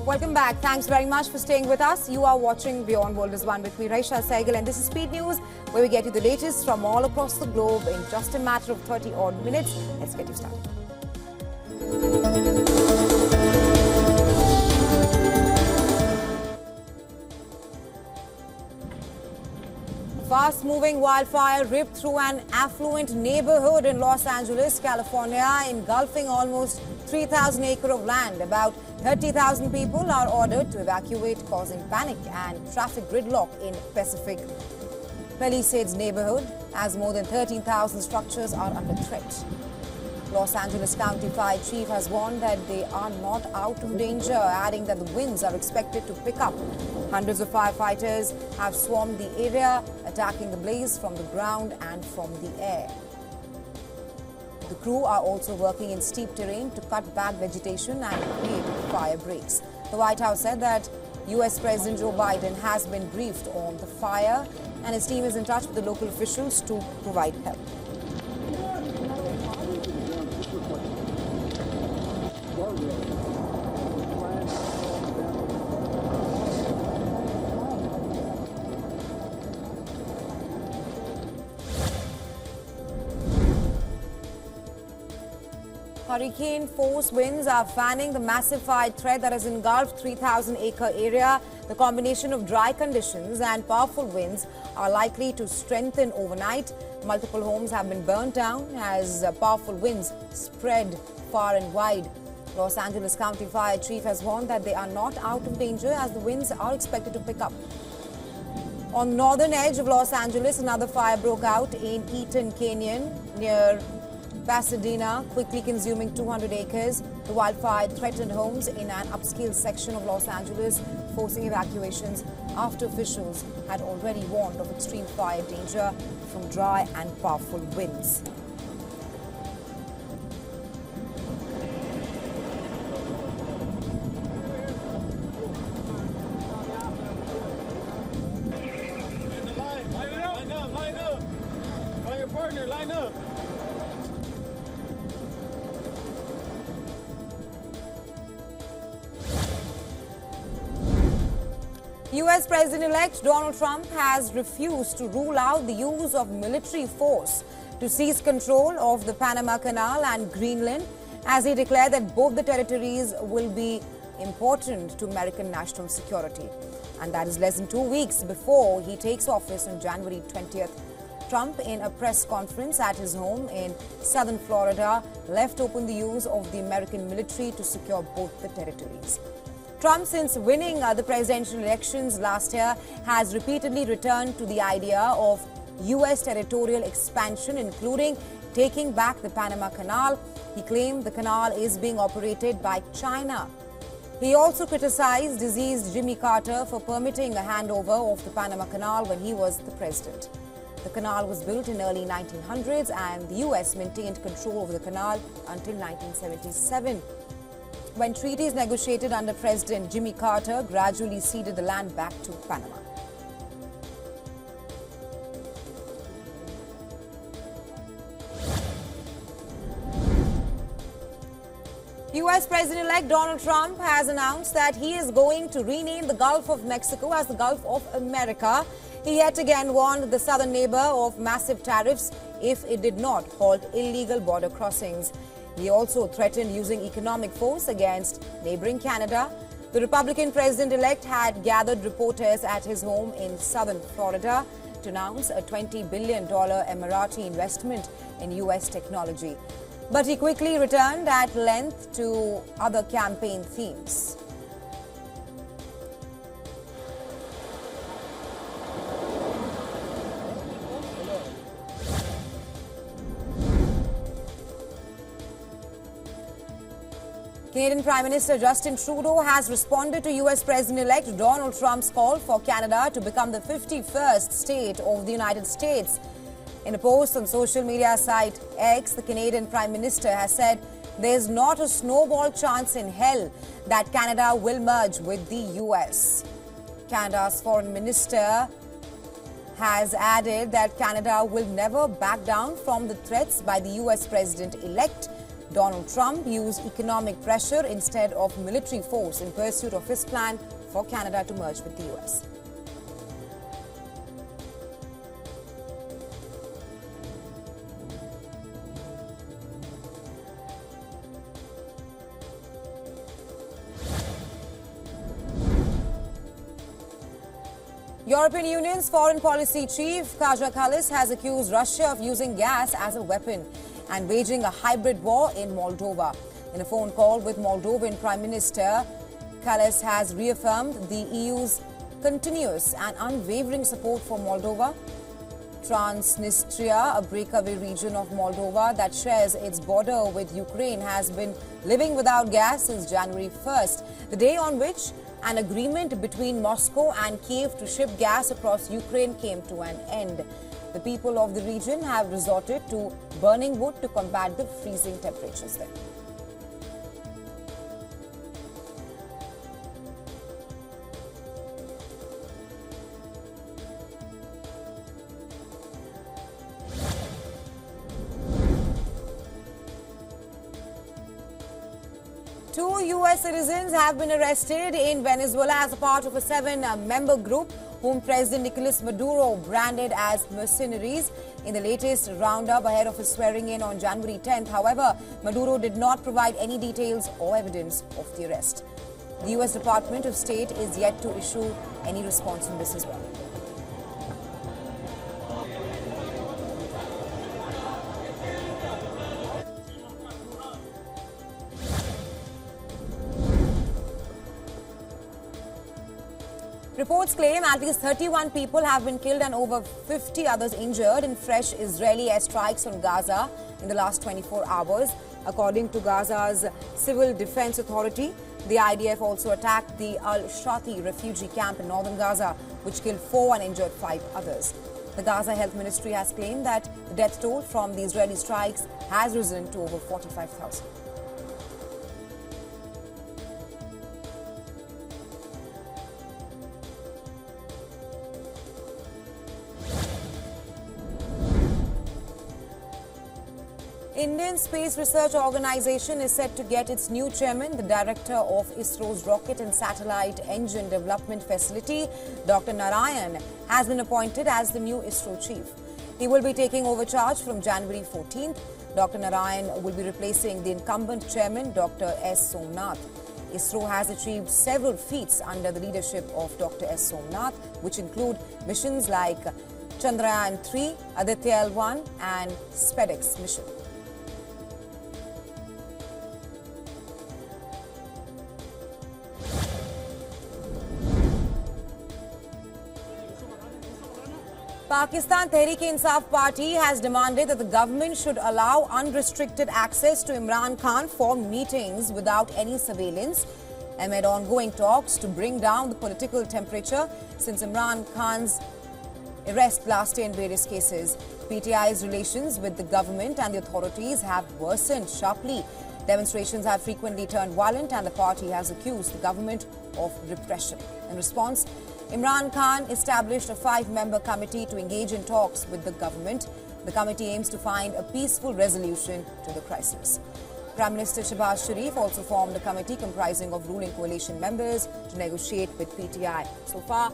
Welcome back. Thanks very much for staying with us. You are watching WION World is One with me, Raisha Saigal, and this is Speed News, where we get you the latest from all across the globe in just a matter of 30 odd minutes. Let's get you started. Fast-moving wildfire ripped through an affluent neighborhood in Los Angeles, California, engulfing almost 3,000 acres of land. About 30,000 people are ordered to evacuate, causing panic and traffic gridlock in Pacific Palisades neighborhood, as more than 13,000 structures are under threat. Los Angeles County Fire Chief has warned that they are not out of danger, adding that the winds are expected to pick up. Hundreds of firefighters have swarmed the area, attacking the blaze from the ground and from the air. The crew are also working in steep terrain to cut back vegetation and create fire breaks. The White House said that U.S. President Joe Biden has been briefed on the fire, and his team is in touch with the local officials to provide help. Hurricane-force winds are fanning the massive fire threat that has engulfed 3,000-acre area. The combination of dry conditions and powerful winds are likely to strengthen overnight. Multiple homes have been burnt down as powerful winds spread far and wide. Los Angeles County Fire Chief has warned that they are not out of danger as the winds are expected to pick up. On the northern edge of Los Angeles, another fire broke out in Eaton Canyon near Pasadena, quickly consuming 200 acres. The wildfire threatened homes in an upscale section of Los Angeles, forcing evacuations after officials had already warned of extreme fire danger from dry and powerful winds. Line up. Find your partner, line up. U.S. President-elect Donald Trump has refused to rule out the use of military force to seize control of the Panama Canal and Greenland, as he declared that both the territories will be important to American national security. And that is less than 2 weeks before he takes office on January 20th. Trump, in a press conference at his home in southern Florida, left open the use of the American military to secure both the territories. Trump, since winning the presidential elections last year, has repeatedly returned to the idea of U.S. territorial expansion, including taking back the Panama Canal. He claimed the canal is being operated by China. He also criticized deceased Jimmy Carter for permitting a handover of the Panama Canal when he was the president. The canal was built in early 1900s, and the U.S. maintained control over the canal until 1977. When treaties negotiated under President Jimmy Carter gradually ceded the land back to Panama. U.S. President-elect Donald Trump has announced that he is going to rename the Gulf of Mexico as the Gulf of America. He yet again warned the southern neighbor of massive tariffs if it did not halt illegal border crossings. He also threatened using economic force against neighboring Canada. The Republican president-elect had gathered reporters at his home in southern Florida to announce a $20 billion Emirati investment in U.S. technology. But he quickly returned at length to other campaign themes. Canadian Prime Minister Justin Trudeau has responded to U.S. President-elect Donald Trump's call for Canada to become the 51st state of the United States. In a post on social media site X, the Canadian Prime Minister has said there's not a snowball chance in hell that Canada will merge with the U.S. Canada's Foreign Minister has added that Canada will never back down from the threats by the U.S. President-elect. Donald Trump used economic pressure instead of military force in pursuit of his plan for Canada to merge with the US. European Union's foreign policy chief Kaja Kallas has accused Russia of using gas as a weapon and waging a hybrid war in Moldova. In a phone call with Moldovan Prime Minister, Kallas has reaffirmed the EU's continuous and unwavering support for Moldova. Transnistria, a breakaway region of Moldova that shares its border with Ukraine, has been living without gas since January 1st, the day on which an agreement between Moscow and Kiev to ship gas across Ukraine came to an end. The people of the region have resorted to burning wood to combat the freezing temperatures there. Two U.S. citizens have been arrested in Venezuela as a part of a seven-member group whom President Nicolas Maduro branded as mercenaries in the latest roundup ahead of his swearing-in on January 10th. However, Maduro did not provide any details or evidence of the arrest. The U.S. Department of State is yet to issue any response on this as well. Reports claim at least 31 people have been killed and over 50 others injured in fresh Israeli airstrikes on Gaza in the last 24 hours. According to Gaza's Civil Defense Authority, the IDF also attacked the Al-Shati refugee camp in northern Gaza, which killed 4 and injured 5 others. The Gaza Health Ministry has claimed that the death toll from the Israeli strikes has risen to over 45,000. Indian Space Research Organization is set to get its new chairman. The director of ISRO's Rocket and Satellite Engine Development Facility, Dr. Narayan, has been appointed as the new ISRO chief. He will be taking over charge from January 14th. Dr. Narayan will be replacing the incumbent chairman, Dr. S. Somnath. ISRO has achieved several feats under the leadership of Dr. S. Somnath, which include missions like Chandrayaan-3, Aditya L1 and SpaceX mission. Pakistan Tehreek-e-Insaf Party has demanded that the government should allow unrestricted access to Imran Khan for meetings without any surveillance amid ongoing talks to bring down the political temperature since Imran Khan's arrest last year in various cases. PTI's relations with the government and the authorities have worsened sharply. Demonstrations have frequently turned violent and the party has accused the government of repression. In response, Imran Khan established a 5-member committee to engage in talks with the government. The committee aims to find a peaceful resolution to the crisis. Prime Minister Shehbaz Sharif also formed a committee comprising of ruling coalition members to negotiate with PTI. So far,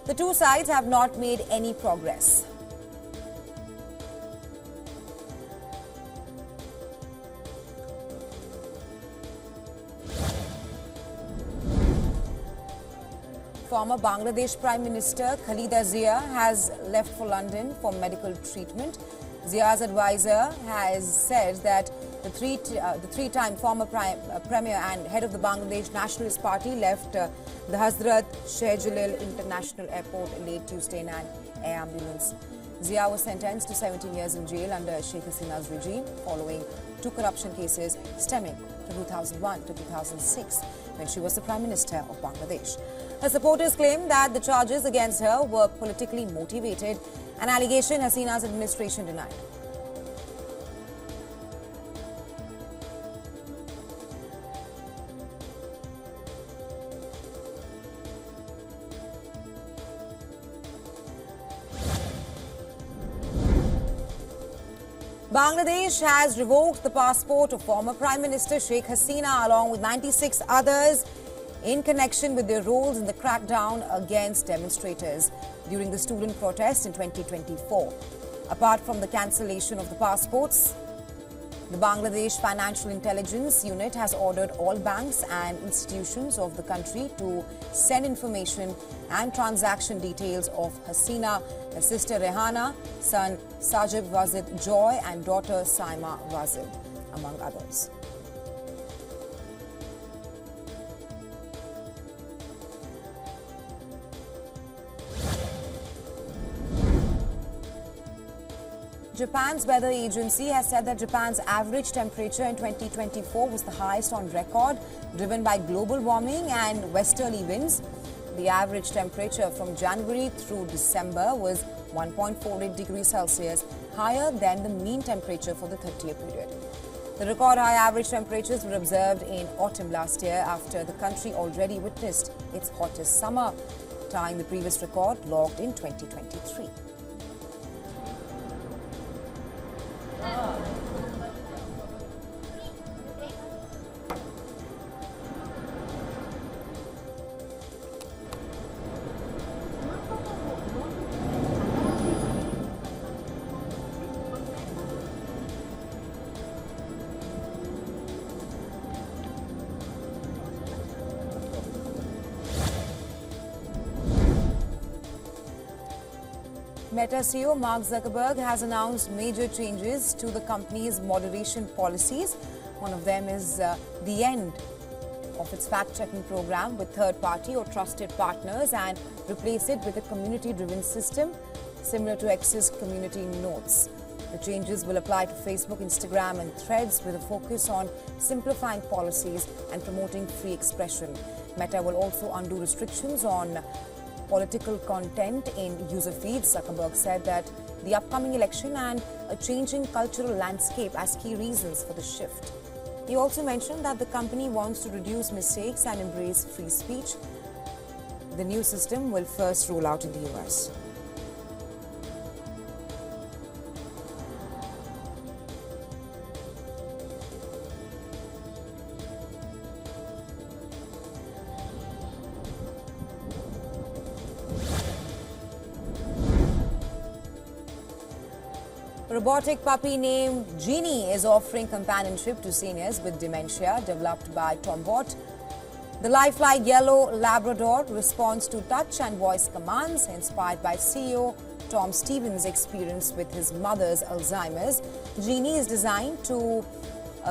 the two sides have not made any progress. Former Bangladesh Prime Minister Khalida Zia has left for London for medical treatment. Zia's advisor has said that the three-time former Premier and head of the Bangladesh Nationalist Party left the Hazrat Shah Jalal International Airport late Tuesday in an air ambulance. Zia was sentenced to 17 years in jail under Sheikh Hasina's regime following 2 corruption cases stemming from 2001 to 2006 when she was the Prime Minister of Bangladesh. Her supporters claim that the charges against her were politically motivated, an allegation Hasina's administration denied. Bangladesh has revoked the passport of former Prime Minister Sheikh Hasina along with 96 others in connection with their roles in the crackdown against demonstrators during the student protest in 2024. Apart from the cancellation of the passports, the Bangladesh Financial Intelligence Unit has ordered all banks and institutions of the country to send information and transaction details of Hasina, her sister Rehana, son Sajib Wazid Joy and daughter Saima Wazid, among others. Japan's weather agency has said that Japan's average temperature in 2024 was the highest on record, driven by global warming and westerly winds. The average temperature from January through December was 1.48 degrees Celsius, higher than the mean temperature for the 30-year period. The record high average temperatures were observed in autumn last year after the country already witnessed its hottest summer, tying the previous record logged in 2023. Meta CEO Mark Zuckerberg has announced major changes to the company's moderation policies. One of them is the end of its fact-checking program with third-party or trusted partners and replace it with a community-driven system similar to X's community notes. The changes will apply to Facebook, Instagram and Threads with a focus on simplifying policies and promoting free expression. Meta will also undo restrictions on political content in user feeds. Zuckerberg said that the upcoming election and a changing cultural landscape as key reasons for the shift. He also mentioned that the company wants to reduce mistakes and embrace free speech. The new system will first roll out in the US. Robotic puppy named Genie is offering companionship to seniors with dementia, developed by Tombot. The lifelike yellow Labrador responds to touch and voice commands, inspired by CEO Tom Stevens' experience with his mother's Alzheimer's. Genie is designed to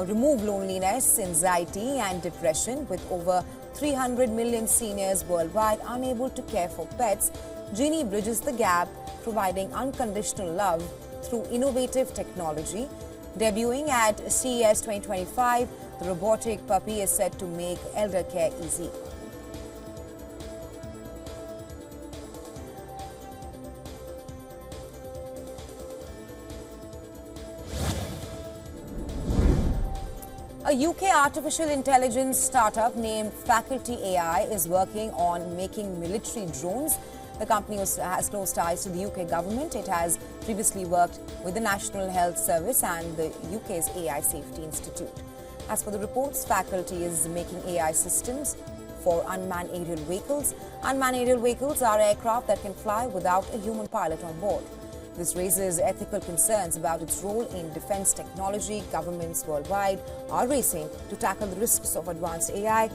remove loneliness, anxiety and depression. With over 300 million seniors worldwide unable to care for pets, Genie bridges the gap, providing unconditional love through innovative technology. Debuting at CES 2025, the robotic puppy is set to make elder care easy. A UK artificial intelligence startup named Faculty AI is working on making military drones. The company has close ties to the UK government. It has previously worked with the National Health Service and the UK's AI Safety Institute. As per the reports, Faculty is making AI systems for unmanned aerial vehicles. Unmanned aerial vehicles are aircraft that can fly without a human pilot on board. This raises ethical concerns about its role in defense technology. Governments worldwide are racing to tackle the risks of advanced AI.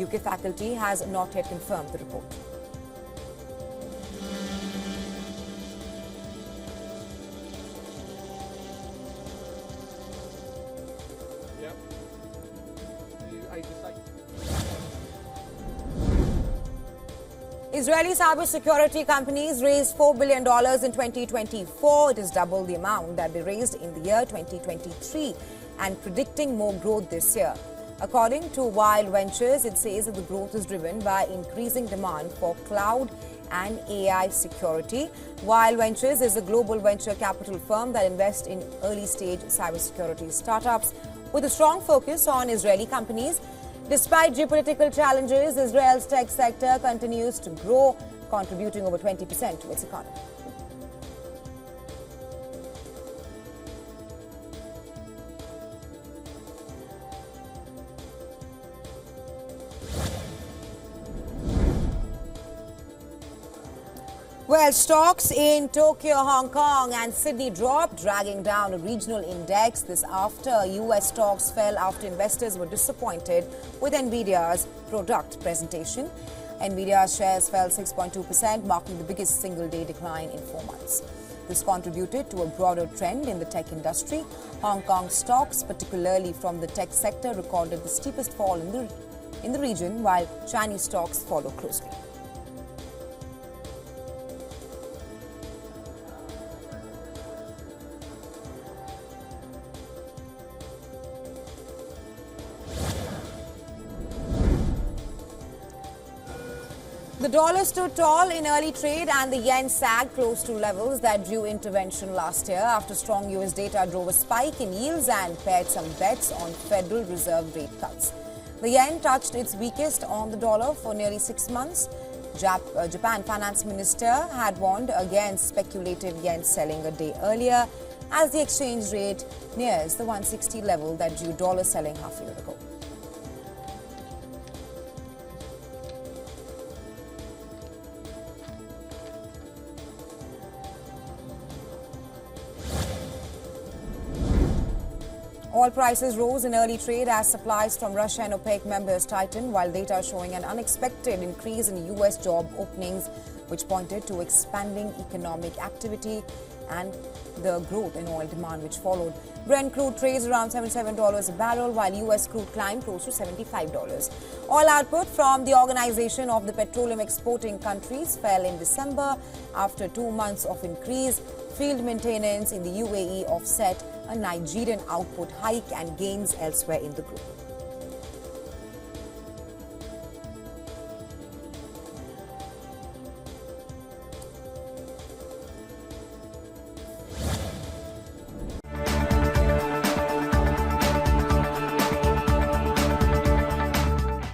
UK Faculty has not yet confirmed the report. Israeli cybersecurity companies raised $4 billion in 2024. It is double the amount that they raised in the year 2023 and predicting more growth this year. According to Wild Ventures, it says that the growth is driven by increasing demand for cloud and AI security. Wild Ventures is a global venture capital firm that invests in early-stage cybersecurity startups with a strong focus on Israeli companies. Despite geopolitical challenges, Israel's tech sector continues to grow, contributing over 20% to its economy. Well, stocks in Tokyo, Hong Kong and Sydney dropped, dragging down a regional index. This after US stocks fell after investors were disappointed with Nvidia's product presentation. Nvidia's shares fell 6.2%, marking the biggest single-day decline in 4 months. This contributed to a broader trend in the tech industry. Hong Kong stocks, particularly from the tech sector, recorded the steepest fall in the region, while Chinese stocks followed closely. The dollar stood tall in early trade and the yen sagged close to levels that drew intervention last year after strong US data drove a spike in yields and paired some bets on Federal Reserve rate cuts. The yen touched its weakest on the dollar for nearly 6 months. Japan Finance Minister had warned against speculative yen selling a day earlier as the exchange rate nears the 160 level that drew dollar selling half a year ago. Oil prices rose in early trade as supplies from Russia and OPEC members tightened, while data showing an unexpected increase in US job openings, which pointed to expanding economic activity and the growth in oil demand, which followed. Brent crude trades around $77 a barrel, while US crude climbed close to $75. Oil output from the Organization of the Petroleum Exporting Countries fell in December after 2 months of increase. Field maintenance in the UAE offset a Nigerian output hike and gains elsewhere in the group.